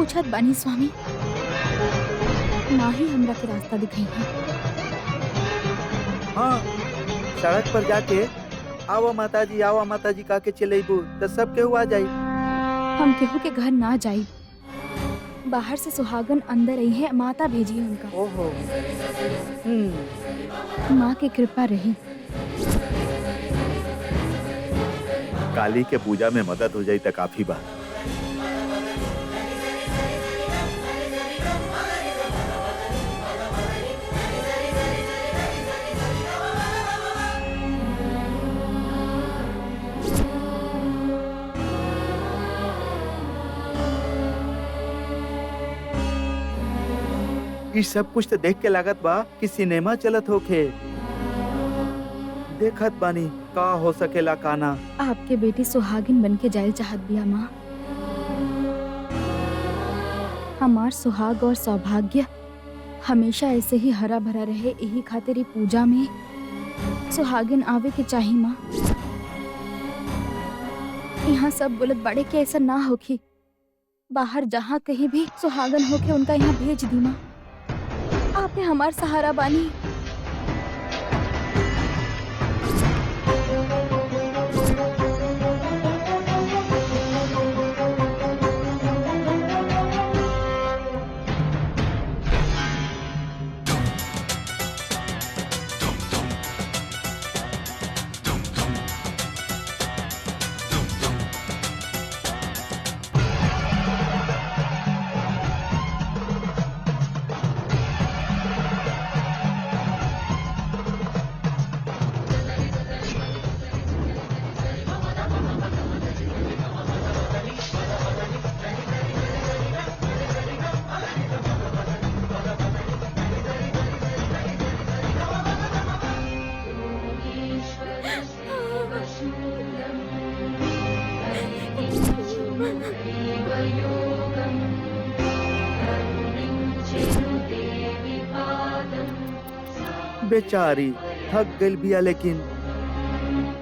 पूछत बानी स्वामी, ना ही हमरा के रास्ता दिखाई है। हाँ, सड़क पर जाके आवा माताजी का के चलेबू तो सब केहू आ जाई। हम केहू के घर ना जाई, बाहर से सुहागन अंदर आई है, माता भेजी है उनका। ओहो। माँ की कृपा रही। काली के पूजा में मदद हो जाई तो काफी बा। ये सब कुछ तो देख के लागत बा कि सिनेमा चलत होखे। देखत बानी का हो सकेला काना। आपके बेटी सुहागिन बन के जायल चाहत बिया माँ। हमार सुहाग और सौभाग्य हमेशा ऐसे ही हरा भरा रहे, यही खातिर ई पूजा में सुहागिन आवे के चाही माँ। यहाँ सब बोलत बड़े के ऐसा ना होखी, बाहर जहाँ कहीं भी सुहागन होके उनका यहाँ भेज दी माँ। आपने हमार सहारा बानी। बेचारी थक गई बिया, लेकिन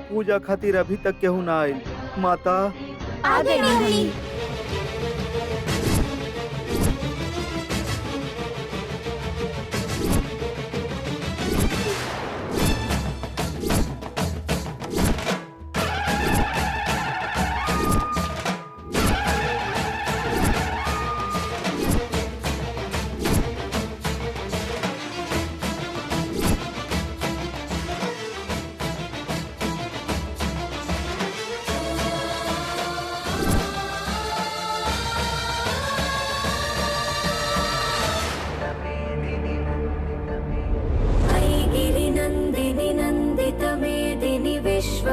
पूजा खातिर अभी तक केहू ना आइल। माता आगे नहीं।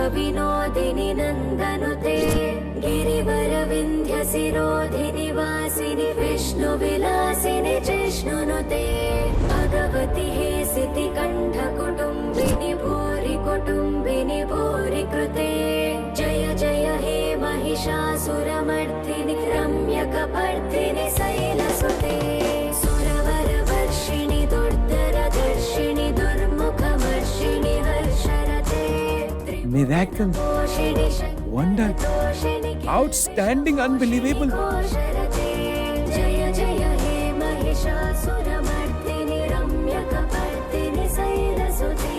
विनोदिनी नन्दनुते गिरिवर शिरोधिनि वासिनि विष्णुविलासिनि जिष्णुनुते भगवति हे सितिकण्ठ कुटुम्बिनि भूरि कृते जय जय हे Mahishasuramardini रम्यकपर्दिनि शैलसुते सुरवरवर्षिणि दुर्धरदर्शिनि दुर्मुखमर्षिणि हर्षरते Miracle, wonder, outstanding, unbelievable. जय जय हे महिषासुरमर्दिनि रम्यकपर्दिनि शैलसुते।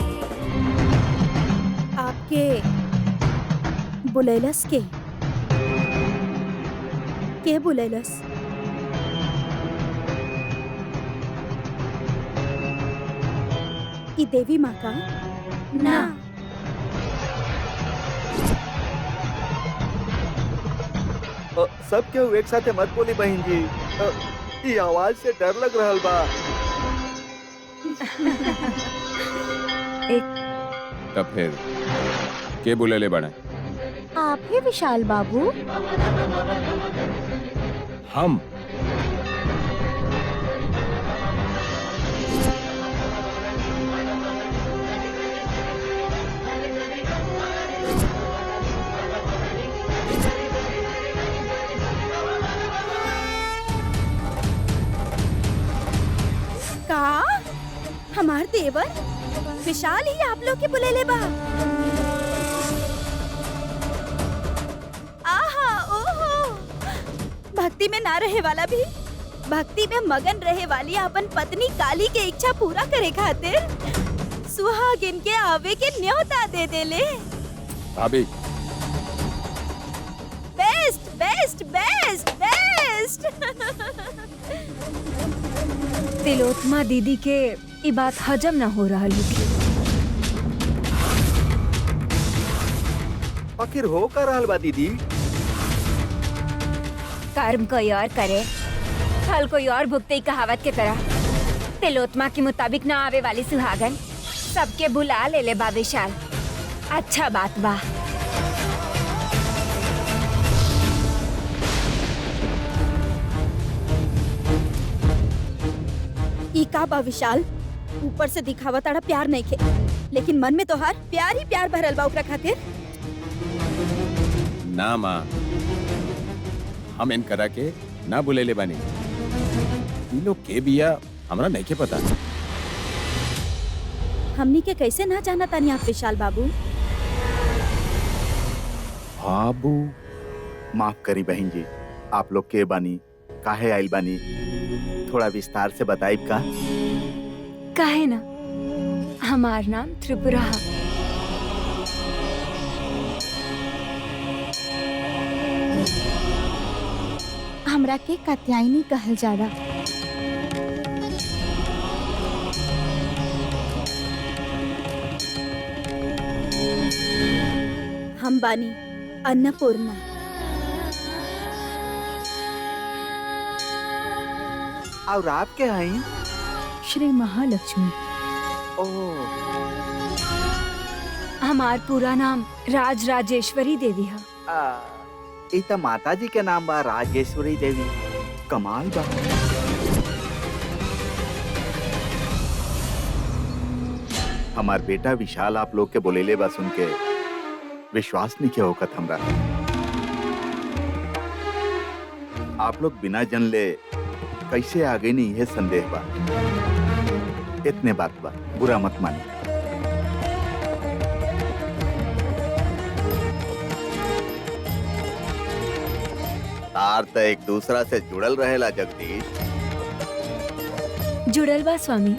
आपके बुलेलस के बुलेलस? ई देवी माँ का ना। सब केहू एक साथे मत बोली बहन जी। ये आवाज से डर लग रहल बा। तब फिर के बुलेले बने? आप ही विशाल बाबू। हम का हमार देवर विशाल ही आप लोग के बुलेले बा। आहा ओहो भक्ति में ना रहे वाला भी भक्ति में मगन रहे वाली अपन पत्नी काली के इच्छा पूरा करे खातिर सुहागिन के आवे के न्योता दे देले। भाभी best best best best. Tilottama दीदी के ई बात हजम न हो रहा होगी। आखिर हो का रहल बा दीदी? कर्म कोई और करे, फल कोई और भुगते ही कहावत के तरह। तिलोत्मा के मुताबिक न आवे वाली सुहागन सबके बुला ले बा विशाल। अच्छा बात बा। ई का बा विशाल, ऊपर से दिखावा ताड़ा प्यार नहीं खे, लेकिन मन में तो हर प्यार ही प्यार भरल बा ओकरा खातिर। ना माँ, हम इन करा के ना बुलेले बानी। इन लोग के बिया हमरा नहीं के पता। हमनी के कैसे ना जाना तानी आप विशाल बाबू? बाबू माफ करी बहन जी, आप लोग के बानी, काहे आइल बानी, थोड़ा विस्तार से बताइब का? काहे ना, हमार नाम त्रिपुरा है। हमरा के कात्यायनी कहल जाला। हम बानी अन्नपूर्णा। और आप के हैं? श्री महालक्ष्मी। ओह, हमार पूरा नाम राज राजेश्वरी देवी है। ई त माता जी के नाम बा, राजेश्वरी देवी। कमाल बा। हमार बेटा विशाल आप लोग के बोलेले बा सुन के विश्वास नहीं के होकत हमरा। आप लोग बिना जन ले कैसे आगे नहीं है संदेह बा। इतने बात बा, बुरा मत मानी। तार तो एक दूसरा से जुड़ल रहेला जगदीश। जुड़ल बा स्वामी।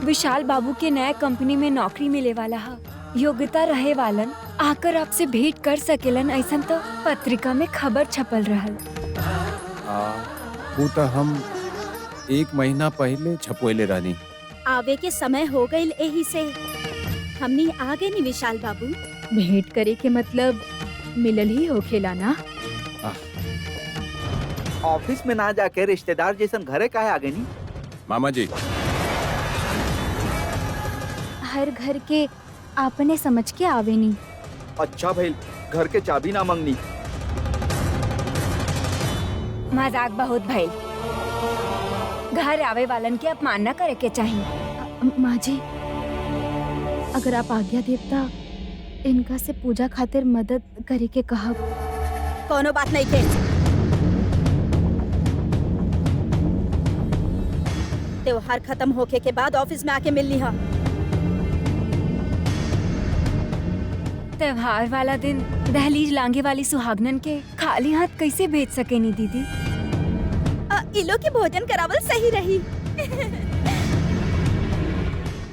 विशाल बाबू के नया कंपनी में नौकरी मिले वाला है। योग्यता रहे वालन आकर आपसे भेंट कर सकेलन, ऐसा तो पत्रिका में खबर छपल रहल। वो तो हम 1 महीना पहले छपोले रानी। आवे के समय हो गई, यही से हमनी आगे नहीं विशाल बाबू। भेंट करे के मतलब मिलल ही होखेला ना। ऑफिस में ना जाके रिश्तेदार जैसन घरे काहे आगे नहीं? मामा जी, हर घर के आपने समझ के आवे नहीं। अच्छा भाई, घर के चाबी ना मांगनी। मजाक बहुत भाई। घर आवे वालन के अपमान न करे के चाहिए। माँ जी, अगर आप आज्ञा देवता इनका से पूजा खातिर मदद करे के कहा। कोनो बात नहीं के। त्योहार खत्म होके के बाद ऑफिस में आके मिल लिहा। त्योहार वाला दिन दहलीज लांगे वाली सुहागनन के खाली हाथ कैसे भेज सकेनी दीदी? इलो के भोजन करावल सही रही।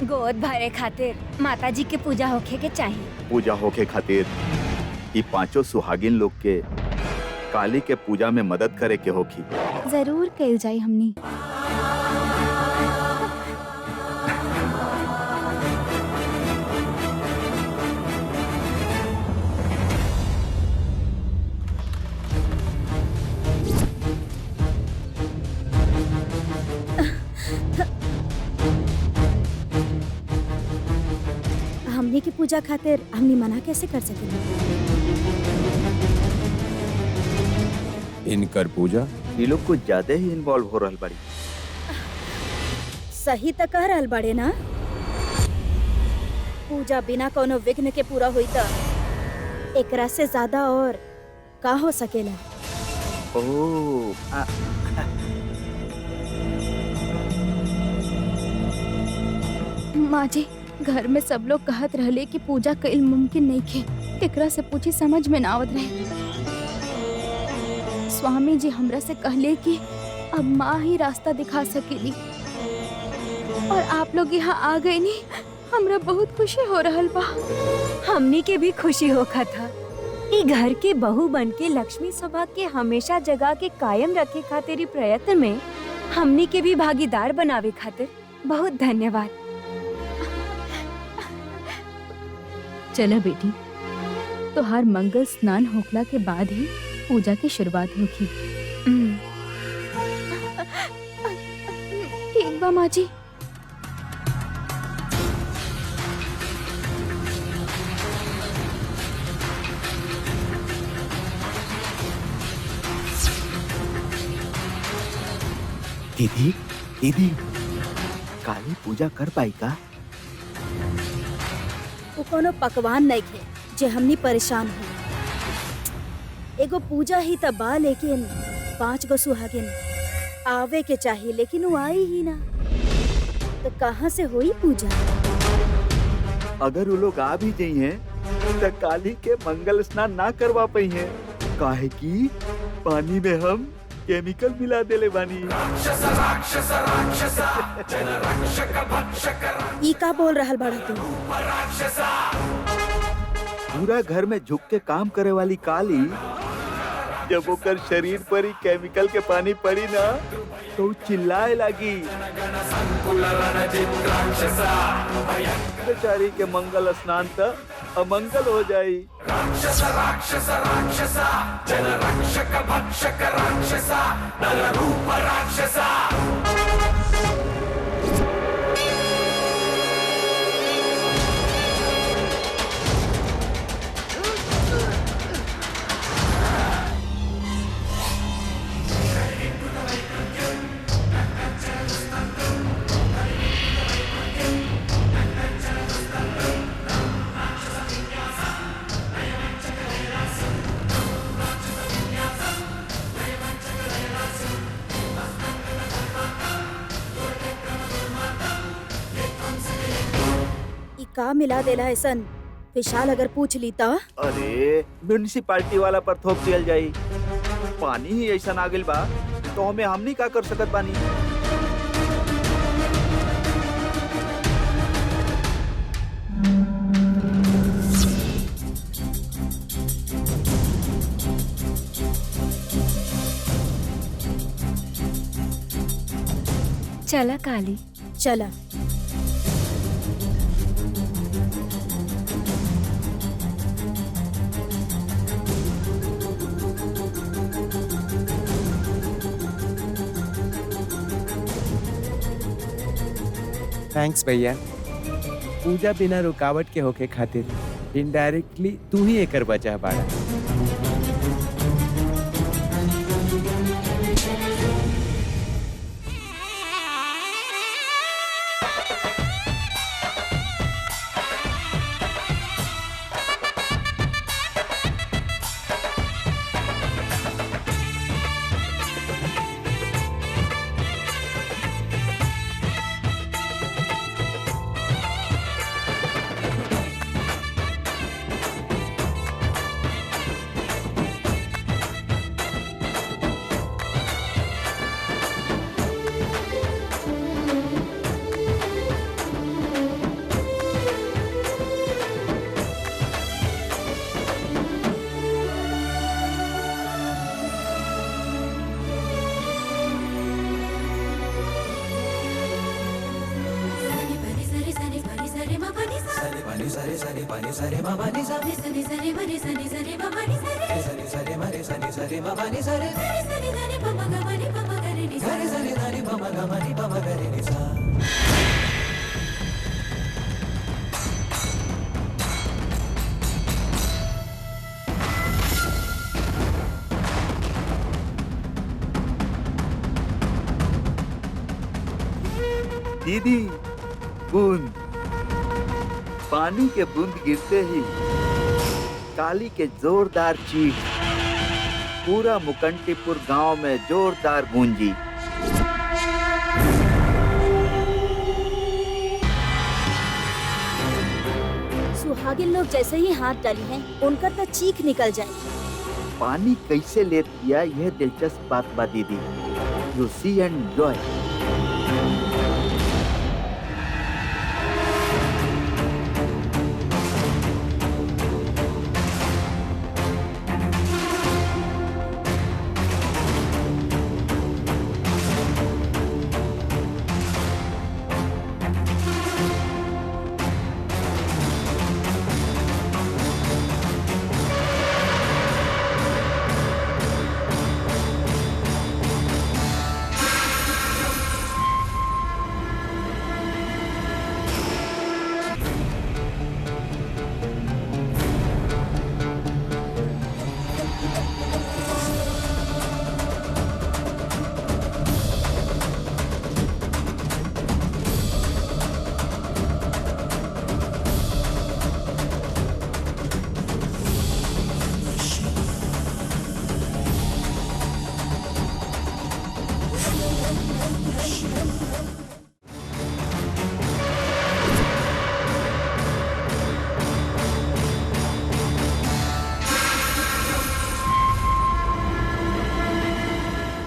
गोद भरे खातिर माता जी के पूजा होखे के चाहिए। पूजा होके खातिर ये 5 सुहागिन लोग के काली के पूजा में मदद करे के होखी। जरूर कल जाई हमनी। हमनी की पूजा खातिर हमनी मना कैसे कर सकेंगे? इनकर पूजा ये लोग कुछ ज्यादा ही इन्वॉल्व हो रहल बड़ी। सही त कह रहल बड़े ना। पूजा बिना कोनो विघ्न के पूरा हुई त एकरा से ज्यादा और का हो सकेला? ओह, माँ जी, घर में सब लोग कहत रहले कि पूजा कईल मुमकिन नहीं खे। एकरा से पूछी समझ में ना आवत रहे। स्वामी जी हमरा से कहले कि अब माँ ही रास्ता दिखा सकेली और आप लोग यहाँ आ गए नी। हमरा बहुत खुशी हो रहल बा। हमनी के भी खुशी होखा था। ई घर के बहू बन के लक्ष्मी सभा के हमेशा जगह के कायम रखे खातिर ई प्रयत्न में हमनी के भी भागीदार बनावे खातिर बहुत धन्यवाद। चलो बेटी, तोहार मंगल स्नान होखला के बाद ही पूजा की शुरुआत होगी। ठीक बा माँ जी। दीदी दीदी, काली पूजा कर पाई का? वो कोनो पकवान नहीं खे जे हमनी परेशान हो। एगो पूजा ही तब बा, लेकिन 5 गो सुहागिन आवे के चाहिए, लेकिन वो आई ही ना, तो कहाँ से होई पूजा? अगर वो लोग आ भी जाई हैं तो काली के मंगल स्नान ना करवा पाई हैं, काहे कि पानी में हम केमिकल मिला देले बानी। ई का बोल रहल बड़ा तू? पूरा घर में झुक के काम करे वाली काली जब ओकर शरीर पर ही केमिकल के पानी पड़ी ना तो उ चिल्लाए लगी। बेचारी के मंगल स्नान त अमंगल हो जाई। ई का मिला देला ऐसन? विशाल अगर पूछ ली तो? अरे म्यूनिसिपालिटी वाला पर थोप दियल जाई। पानी ही ऐसा आ गइल बा तो हमें हमनी का कर सकत बानी। चला काली। चला। थैंक्स भैया। पूजा बिना रुकावट के होके खातिर इनडायरेक्टली तू ही एकर वजह बाड़ा। दीदी, बूंद, पानी के बूंद गिरते ही काली के जोरदार चीख पूरा मुकंटीपुर गांव में जोरदार गूंजी। सुहागिन लोग जैसे ही हाथ डाली हैं, उनका तो चीख निकल जाए। पानी कैसे लेत दिया यह दिलचस्प बात बा दीदी। You see and enjoy.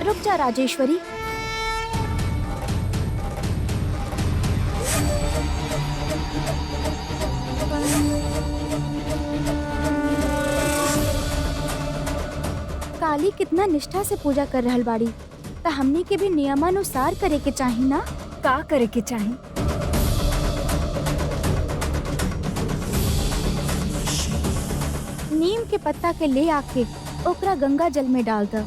रुक जा राजेश्वरी। काली कितना निष्ठा से पूजा कर रहल बाड़ी, त हमनी के भी नियमानुसार करे के चाही ना। का करे के चाही? नीम के पत्ता के ले आके ओकरा गंगा जल में डाल द।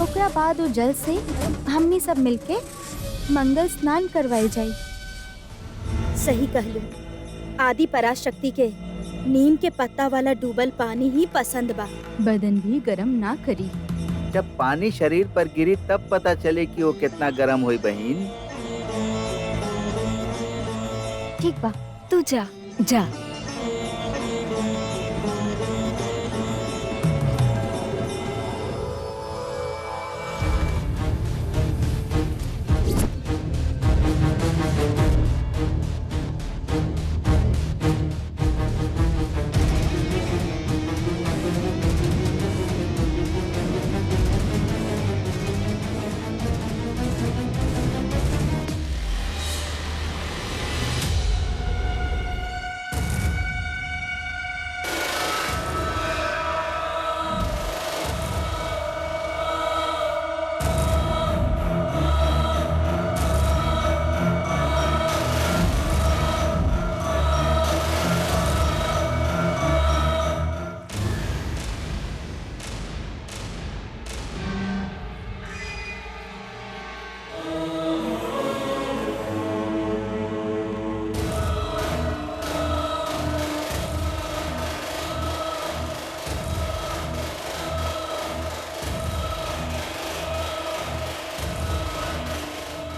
ओकरा बाद वो जल से हमनी सब मिलके मंगल स्नान करवाई जाई। सही कहलू। आदि पराशक्ति के नीम के पत्ता वाला डूबल पानी ही पसंद बा। बदन भी गरम ना करी। जब पानी शरीर पर गिरी तब पता चले कि वो कितना गर्म हुई बहन। ठीक बा, तू जा जा।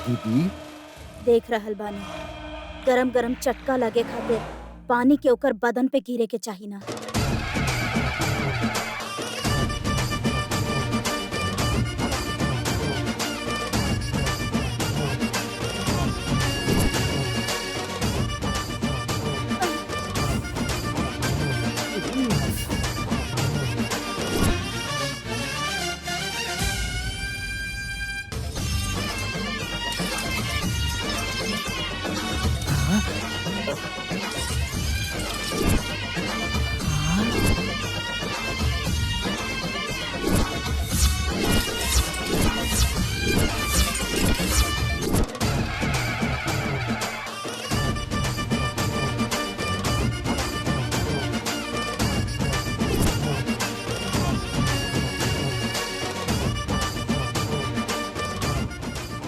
दीदी देख रहल बानी, गरम गरम चटका लगे खातिर पानी के ओकर बदन पे गिरे के चाही ना।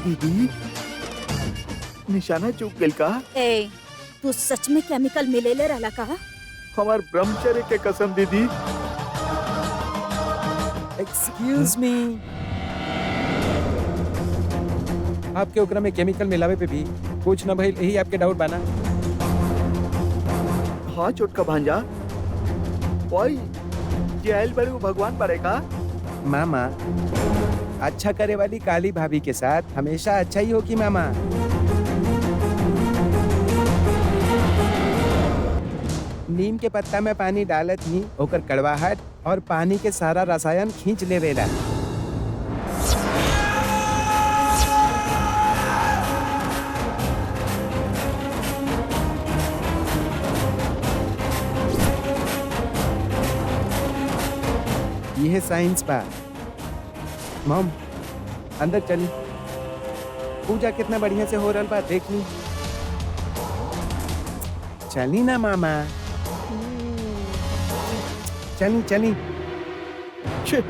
दीदी निशाना चूक गइल का? ए, तू सच में केमिकल मिलेले रहला का? हमार ब्रह्मचर्य के कसम दीदी। एक्सक्यूज मी, आपके ओकरा में केमिकल मिलावे पे भी कुछ न भइल, यही आपके डाउट बाना? हाँ छोटका भांजा, वही जे आइल बड़े वो भगवान बड़े का? मामा, अच्छा करे वाली काली भाभी के साथ हमेशा अच्छा ही होगी मामा। नीम के पत्ता में पानी डालत ही ओकर कड़वाहट और पानी के सारा रसायन खींच लेवेला। यह साइंस बा। मॉम अंदर चली, पूजा कितना बढ़िया से हो रहा बा देख ली। चली ना मामा, चली चली। छे,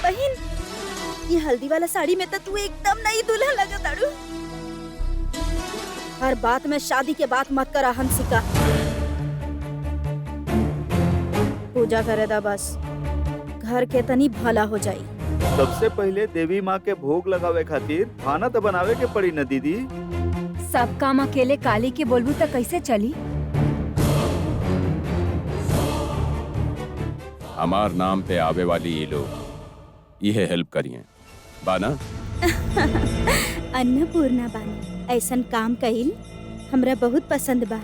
बहन, ये हल्दी वाला साड़ी में तो तू एकदम नई दुल्हन लगा ताड़ू। हर बात में शादी के बात मत करा हंसिका। पूजा करे दा बस, घर के तनी भला हो जाई। सबसे पहले देवी माँ के भोग लगावे खातिर खाना तो बनावे के पड़ी न दीदी। सब काम अकेले काली के बोलबू तो कैसे चली? हमार नाम पे आवे वाली ये लोग यह हेल्प करिए बाना। अन्नपूर्णा बानी, ऐसन काम कइल हमरा बहुत पसंद बा।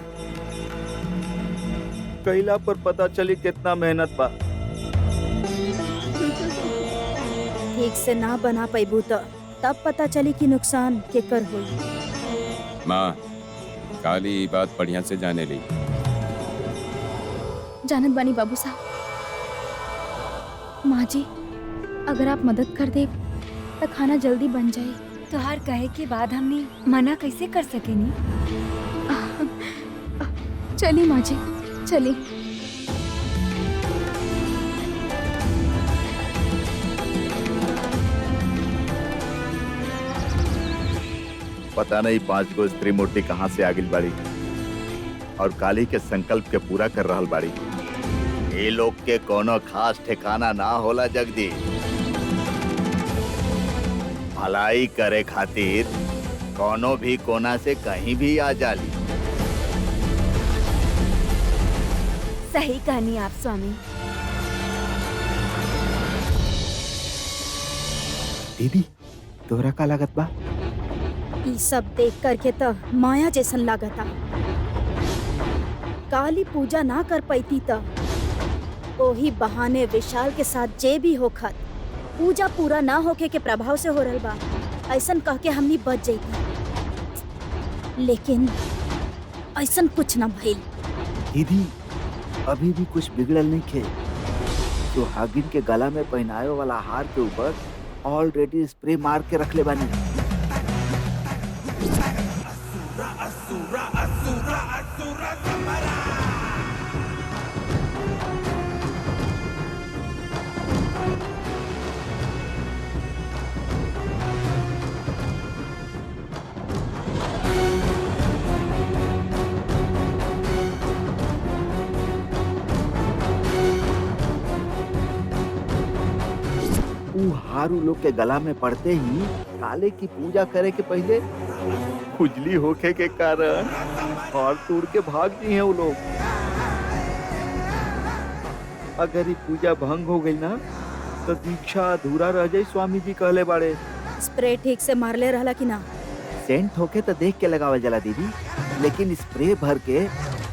कैला पर पता चली कितना मेहनत बा। ठीक से ना बना पैबू तो तब पता चली कि नुकसान केकर होई। माँ काली ये बात बढ़िया से जाने ली। जानत बानी बाबू साहब। माँ जी, अगर आप मदद कर दे तो खाना जल्दी बन जाए। तुहार कहे के बाद हमने मना कैसे कर सकेनी? चली माँ जी, चली। पता नहीं 5 गो स्त्री मूर्ति कहाँ से आगिल बाड़ी और काली के संकल्प के पूरा कर रहल बाड़ी। ये लोग के कोनो खास ठिकाना ना होला जगदीश। भलाई करे खातिर कोनो भी कोना से कहीं भी आ जाली। सही कहनी आप स्वामी। दीदी तोरा का लागत बा? ई सब देख करके तो माया जैसन लागता। काली पूजा ना कर पैती तो ओही बहाने विशाल के साथ जे भी होखत पूजा पूरा ना होके के प्रभाव से हो रहल बा, ऐसन कह के हमनी बच जाती। लेकिन ऐसन कुछ ना भइल। दीदी अभी भी कुछ बिगड़ल नहीं खे। तो हागिन के गला में पहनाए वाला हार के ऊपर ऑलरेडी स्प्रे मार के रख ले बानी। हारू लोग के गला में पड़ते ही काले की पूजा करे के पहले खुजली होके के कारण हार तोड़ के भाग दी हैं वो लोग। अगर ये पूजा भंग हो गई ना तो दीक्षा अधूरा रह जाई, स्वामी जी कहले बाड़े। स्प्रे ठीक से मारले रहला कि ना? सेंट होके तो देख के लगावल जाला दीदी, लेकिन स्प्रे भर के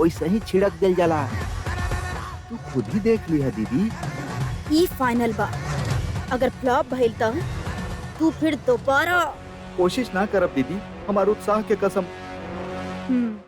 वैसे ही छिड़क दिल जाला। तू खुद ही देख ली है दीदी। ई फाइनल बा। अगर फ्लॉप भइल त तू फिर दोबारा। कोशिश ना करब दीदी, हमार उत्साह के कसम। हम्म,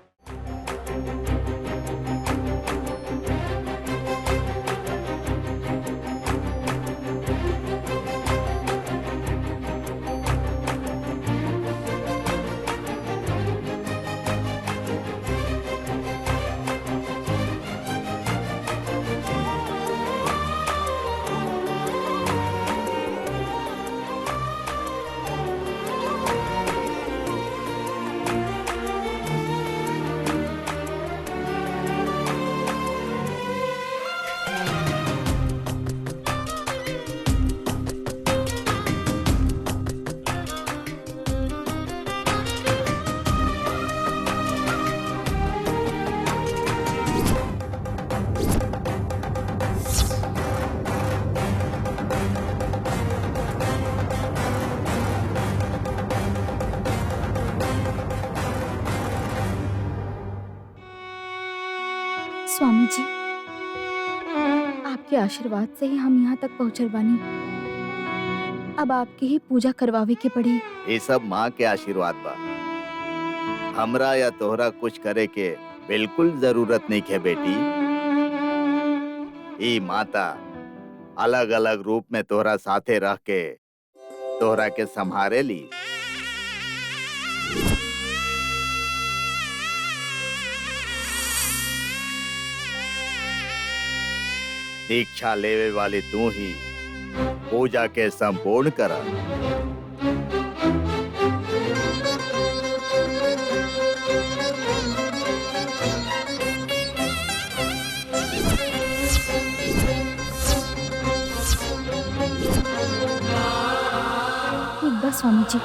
स्वामी जी, आपके आशीर्वाद से ही हम यहाँ तक पहुँचल बानी। अब आपकी ही पूजा करवावे के पड़ी। ये सब माँ के आशीर्वाद बा। हमरा या तोहरा कुछ करे के बिल्कुल जरूरत नहीं है बेटी। ई माता अलग अलग रूप में तोहरा साथे रह के तोहरा के संभारे ली। दीक्षा लेवे वाली तू ही पूजा के संपूर्ण करा। ठीक बा स्वामी जी।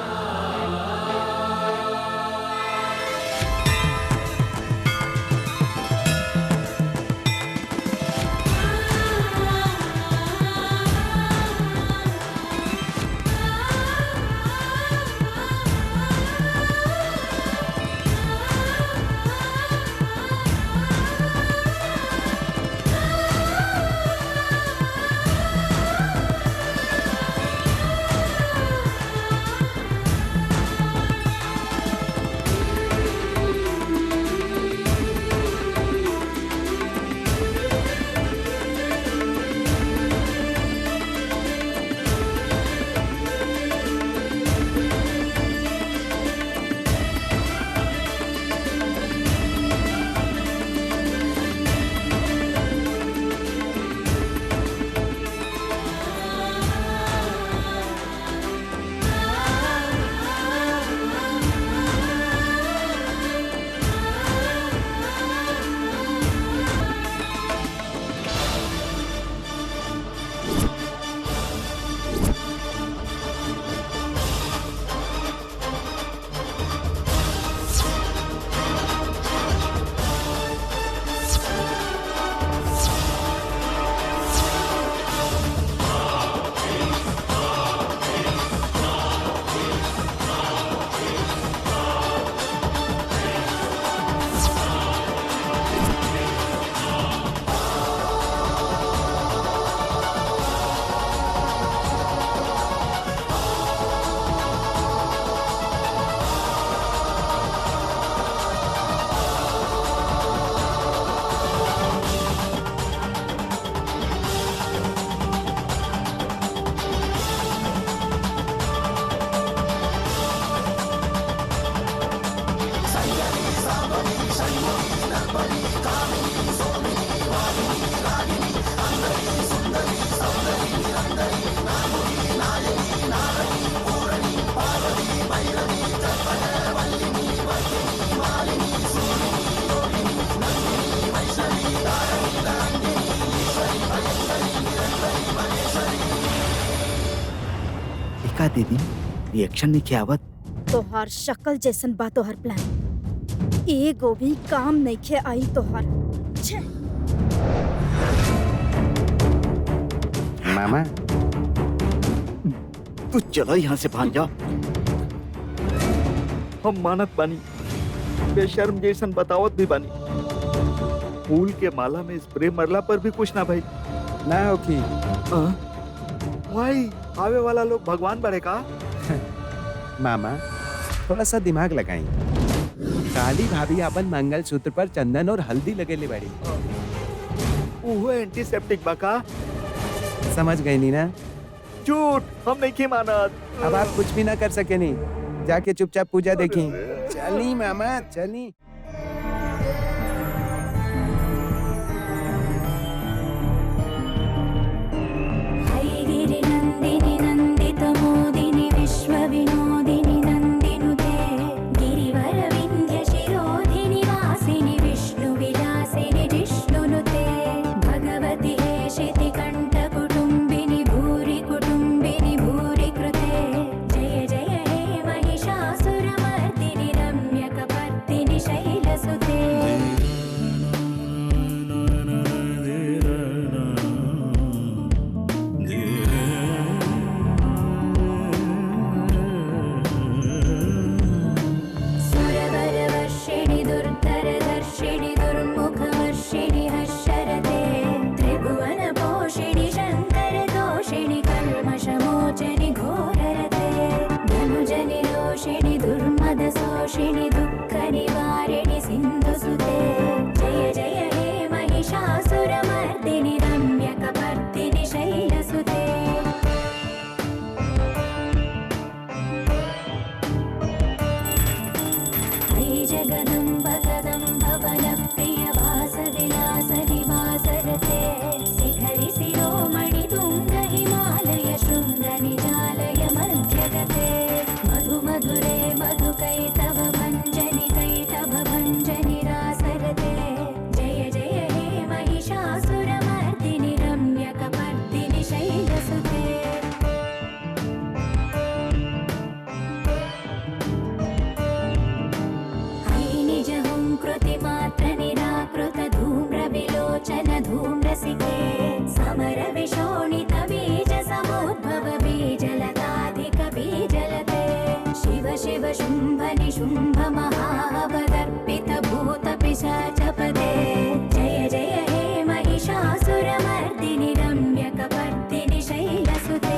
का दीदी रिएक्शन नहीं किया आवत। तोहार शक्ल जैसन बा तोहर प्लान, एगो भी काम नइखे आई तोहर। छे मामा तू चलो यहाँ से भांजा। हम मानत बानी, बेशर्म जैसन बतावत भी बानी। फूल के माला में स्प्रे मरला पर भी कुछ ना भाई। ना होखी। भाई आवे वाला लोग भगवान बड़े का। मामा थोड़ा सा दिमाग लगाई। काली भाभी अपन मंगलसूत्र पर चंदन और हल्दी लगेले बाड़ी। वो एंटीसेप्टिक बका। समझ गई नी ना? झूठ, हम नहीं मानत। अब आप कुछ भी ना कर सके नहीं, जाके चुपचाप पूजा देखी। चली मामा चली। गिरिनन्दिनि नन्दितमोदिनि विश्वविनोदिनि नन्दिनुते गिरिवरविन्ध्यशिरोधिनि वासिनि विष्णुविलासिनि जिष्णुनुते भगवति हेशितिकण्ठकुटुम्बिनि भूरि कुटुम्बिनि भूरि कृते जय जय हे महिषासुरमर्दिनि रम्यकपर्दिनि शैलसुते सुरवरवर्षिणि दुर्धरदर्शिनि दुर्मुखवर्षिणि हर्षरते त्रिभुवनपोषिणि शङ्करदोषिणि कल्मषमोचनि घोररते धनुजनि रोषिणि दुर्मदशोषिणि दुःखनिवारिणि सिन्धुसुते जय जय हे महिषासुरमर्दिनि रम्यकपर्दिनि शैलसुते जगदम्ब कदम्ब वनप्रिय वासविलास निवासरते शिखरि शिरोमणि तुङ्ग हिमालय शृङ्ग निजालय मध्यगते मधु मधुरे मधुकैटभ भञ्जनि कैटभ भञ्जनि रासरते जय जय हे महिषासुरमर्दिनि रम्यकपर्दिनि शैलसुते निजहुं कृतिमात्र निराकृत धूम्रविलोचन धूम्रसिके समरविशोणित बीज समुद्भव बीजलताधिक बीजलते शिव शिव शुम्भ निशुम्भ महावदर्पित भूत पिशाचपदे जय जय हे महिषासुरमर्दिनि रम्यकपर्दिनि शैलसुते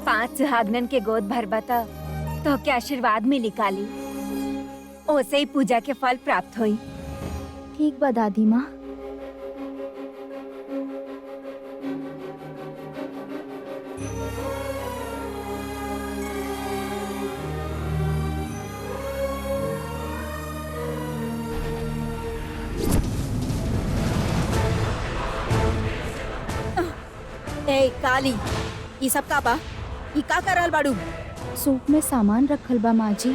पांच सुहागनन के गोद भर बता तो के आशीर्वाद में निकाली ओसे ही पूजा के फल प्राप्त हुई। ठीक बा दादी माँ। ए काली, ई सब का बा? ई का कर रहल बाड़ू? सूप में सामान रखल बा माँ जी।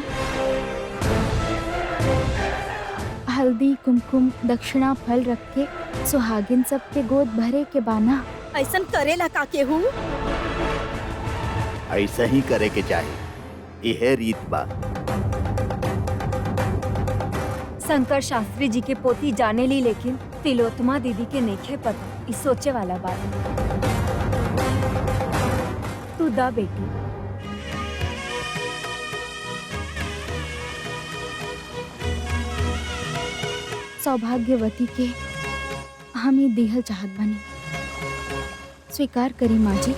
हल्दी कुमकुम दक्षिणा फल रख के सुहागिन सबके गोद भरे के बाना। ऐसन करेला का केहू? ऐसा ही करे के चाहे, यह रीत बा। शंकर शास्त्री जी के पोती जाने ली, लेकिन तिलोत्तमा दीदी के नेखे पता। इस सोचे वाला बात। तू दा बेटी। सौभाग्यवती के हम ही दिहल चाहत बनी। स्वीकार करी माँ जी।